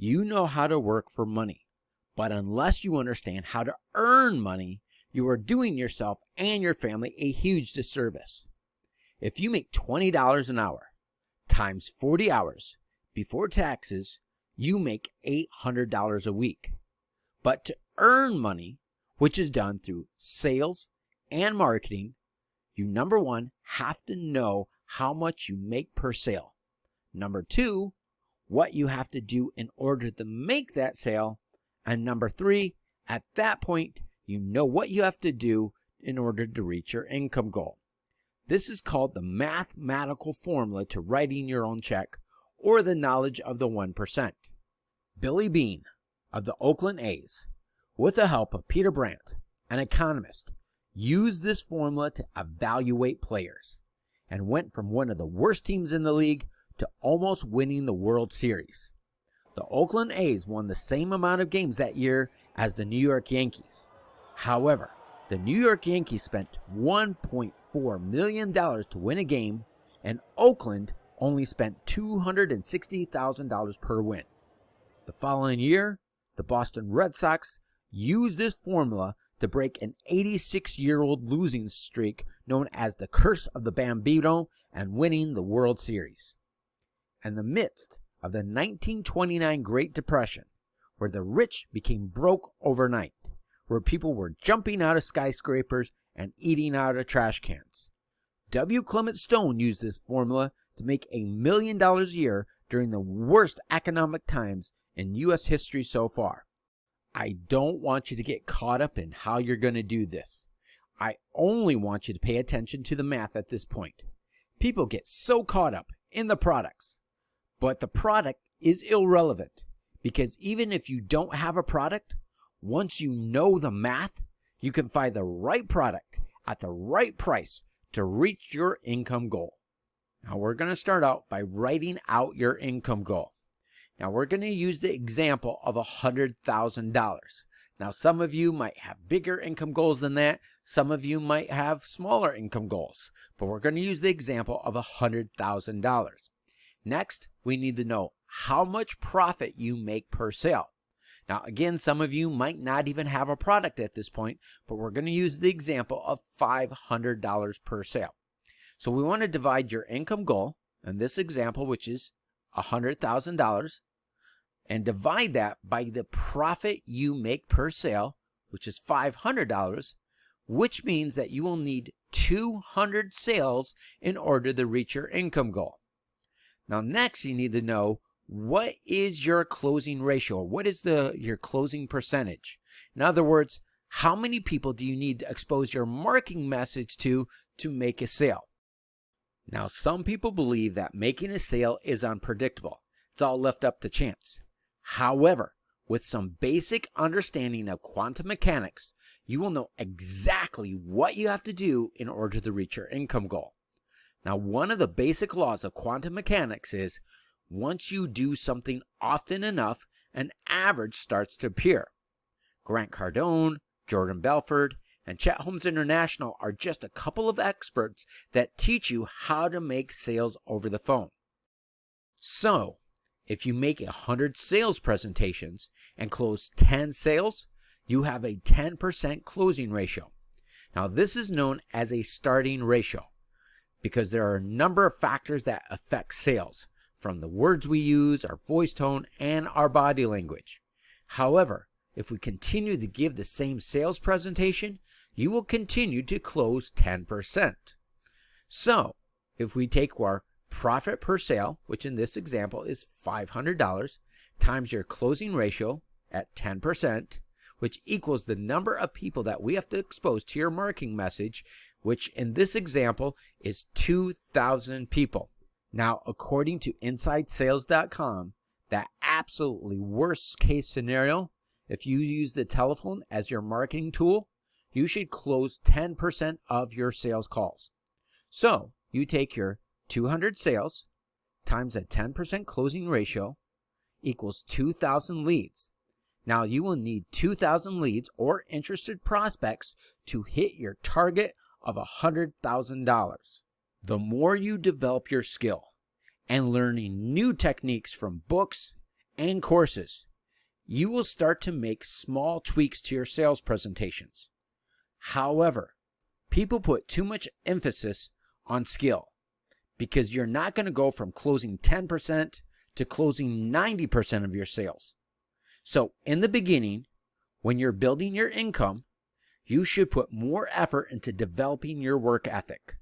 You know how to work for money, but unless you understand how to earn money, you are doing yourself and your family a huge disservice. If you make $20 an hour times 40 hours before taxes, you make $800 a week. But to earn money, which is done through sales and marketing, you, number one, have to know how much you make per sale. Number two, what you have to do in order to make that sale. And number three, at that point, you know what you have to do in order to reach your income goal. This is called the mathematical formula to writing your own check, or the knowledge of the 1%. Billy Beane of the Oakland A's, with the help of Peter Brandt, an economist, used this formula to evaluate players and went from one of the worst teams in the league to almost winning the World Series. The Oakland A's won the same amount of games that year as the New York Yankees. However, the New York Yankees spent $1.4 million to win a game, and Oakland only spent $260,000 per win. The following year, the Boston Red Sox used this formula to break an 86-year-old losing streak known as the Curse of the Bambino and winning the World Series. In the midst of the 1929 Great Depression, where the rich became broke overnight, where people were jumping out of skyscrapers and eating out of trash cans, W. Clement Stone used this formula to make $1 million a year during the worst economic times in U.S. history so far. I don't want you to get caught up in how you're going to do this. I only want you to pay attention to the math at this point. People get so caught up in the products, but the product is irrelevant, because even if you don't have a product, once you know the math, you can find the right product at the right price to reach your income goal. Now we're going to start out by writing out your income goal. Now we're going to use the example of $100,000. Now some of you might have bigger income goals than that. Some of you might have smaller income goals, but we're going to use the example of $100,000. Next, we need to know how much profit you make per sale. Now, again, some of you might not even have a product at this point, but we're going to use the example of $500 per sale. So we want to divide your income goal, in this example, which is $100,000, and divide that by the profit you make per sale, which is $500, which means that you will need 200 sales in order to reach your income goal. Now, next, you need to know, what is your closing ratio? What is your closing percentage? In other words, how many people do you need to expose your marketing message to make a sale? Now, some people believe that making a sale is unpredictable. It's all left up to chance. However, with some basic understanding of quantum mechanics, you will know exactly what you have to do in order to reach your income goal. Now, one of the basic laws of quantum mechanics is, once you do something often enough, an average starts to appear. Grant Cardone, Jordan Belfort, and Chet Holmes International are just a couple of experts that teach you how to make sales over the phone. So, if you make 100 sales presentations and close 10 sales, you have a 10% closing ratio. Now, this is known as a starting ratio because there are a number of factors that affect sales, from the words we use, our voice tone, and our body language. However, if we continue to give the same sales presentation, you will continue to close 10%. So, if we take our profit per sale, which in this example is $500, times your closing ratio at 10%, which equals the number of people that we have to expose to your marketing message, which in this example is 2,000 people. Now, according to InsideSales.com, that absolutely worst case scenario, if you use the telephone as your marketing tool, you should close 10% of your sales calls. So, you take your 200 sales times a 10% closing ratio equals 2,000 leads. Now, you will need 2,000 leads or interested prospects to hit your target of $100,000. The more you develop your skill and learning new techniques from books and courses, you will start to make small tweaks to your sales presentations. However, people put too much emphasis on skill because you're not going to go from closing 10% to closing 90% of your sales. So in the beginning, when you're building your income, you should put more effort into developing your work ethic.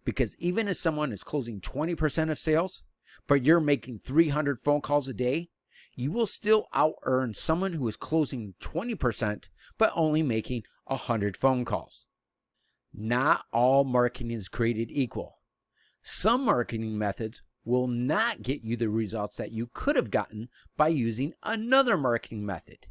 Because even if someone is closing 20% of sales, but you're making 300 phone calls a day, you will still out-earn someone who is closing 20% but only making 100 phone calls. Not all marketing is created equal. Some marketing methods will not get you the results that you could have gotten by using another marketing method.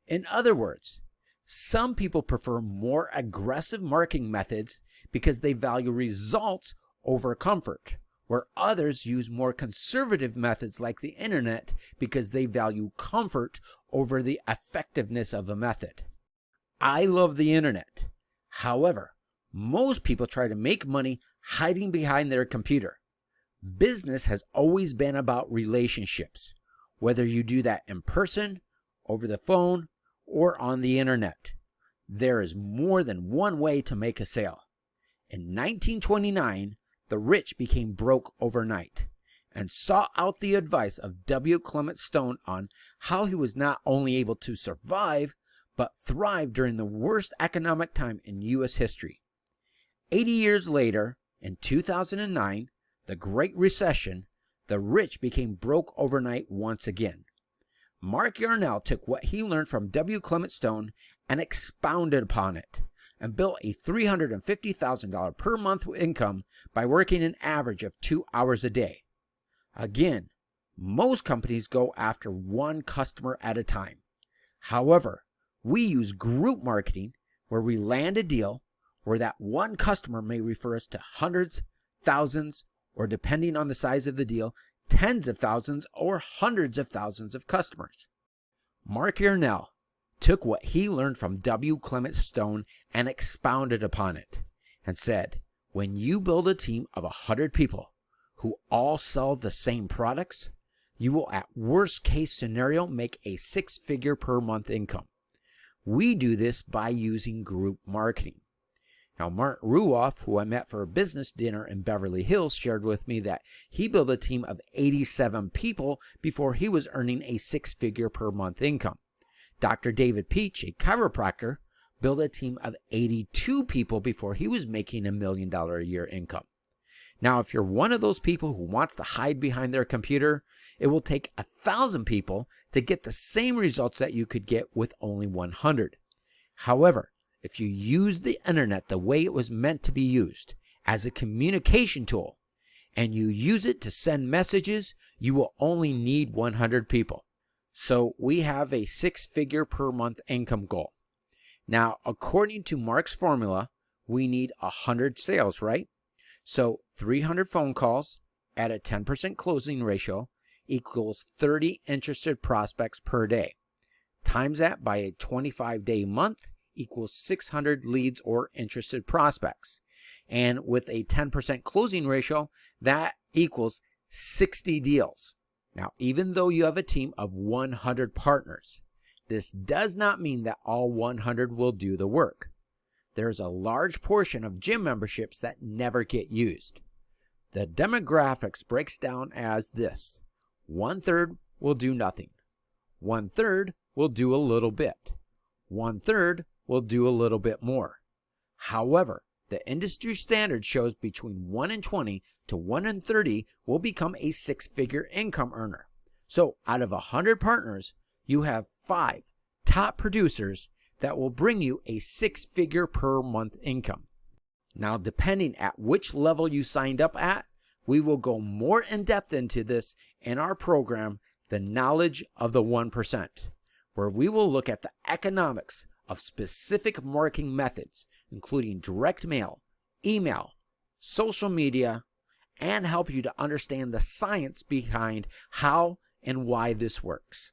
In other words, some people prefer more aggressive marketing methods because they value results over comfort, where others use more conservative methods like the internet because they value comfort over the effectiveness of a method. I love the internet. However, most people try to make money hiding behind their computer. Business has always been about relationships, whether you do that in person, over the phone, or on the internet. There is more than one way to make a sale. In 1929, the rich became broke overnight and sought out the advice of W. Clement Stone on how he was not only able to survive, but thrive during the worst economic time in U.S. history. 80 years later, in 2009, the Great Recession, the rich became broke overnight once again. Mark Yarnell took what he learned from W. Clement Stone and expounded upon it, and built a $350,000 per month income by working an average of 2 hours a day. Again, most companies go after one customer at a time. However, we use group marketing where we land a deal where that one customer may refer us to hundreds, thousands, or depending on the size of the deal, tens of thousands or hundreds of thousands of customers. Mark Yarnell took what he learned from W. Clement Stone and expounded upon it and said, when you build a team of 100 people who all sell the same products, you will at worst case scenario make a 6-figure per month income. We do this by using group marketing. Now, Mark Ruoff, who I met for a business dinner in Beverly Hills, shared with me that he built a team of 87 people before he was earning a 6-figure per month income. Dr. David Peach, a chiropractor, built a team of 82 people before he was making $1 million a year income. Now, if you're one of those people who wants to hide behind their computer, it will take 1,000 people to get the same results that you could get with only 100. However, if you use the internet the way it was meant to be used, as a communication tool, and you use it to send messages, you will only need 100 people. So we have a 6-figure per month income goal. Now, according to Mark's formula, we need 100 sales, right? So 300 phone calls at a 10% closing ratio equals 30 interested prospects per day. Times that by a 25-day month equals 600 leads or interested prospects. And with a 10% closing ratio, that equals 60 deals. Now, even though you have a team of 100 partners, this does not mean that all 100 will do the work. There's a large portion of gym memberships that never get used. The demographics breaks down as this: 1/3 will do nothing, 1/3 will do a little bit, 1/3 will do a little bit more. However, the industry standard shows between 1 in 20 to 1 in 30 will become a 6-figure income earner. So out of 100 partners, you have 5 top producers that will bring you a 6-figure per month income. Now, depending at which level you signed up at, we will go more in depth into this in our program, The Knowledge of the 1%, where we will look at the economics of specific marketing methods, including direct mail, email, social media, and help you to understand the science behind how and why this works.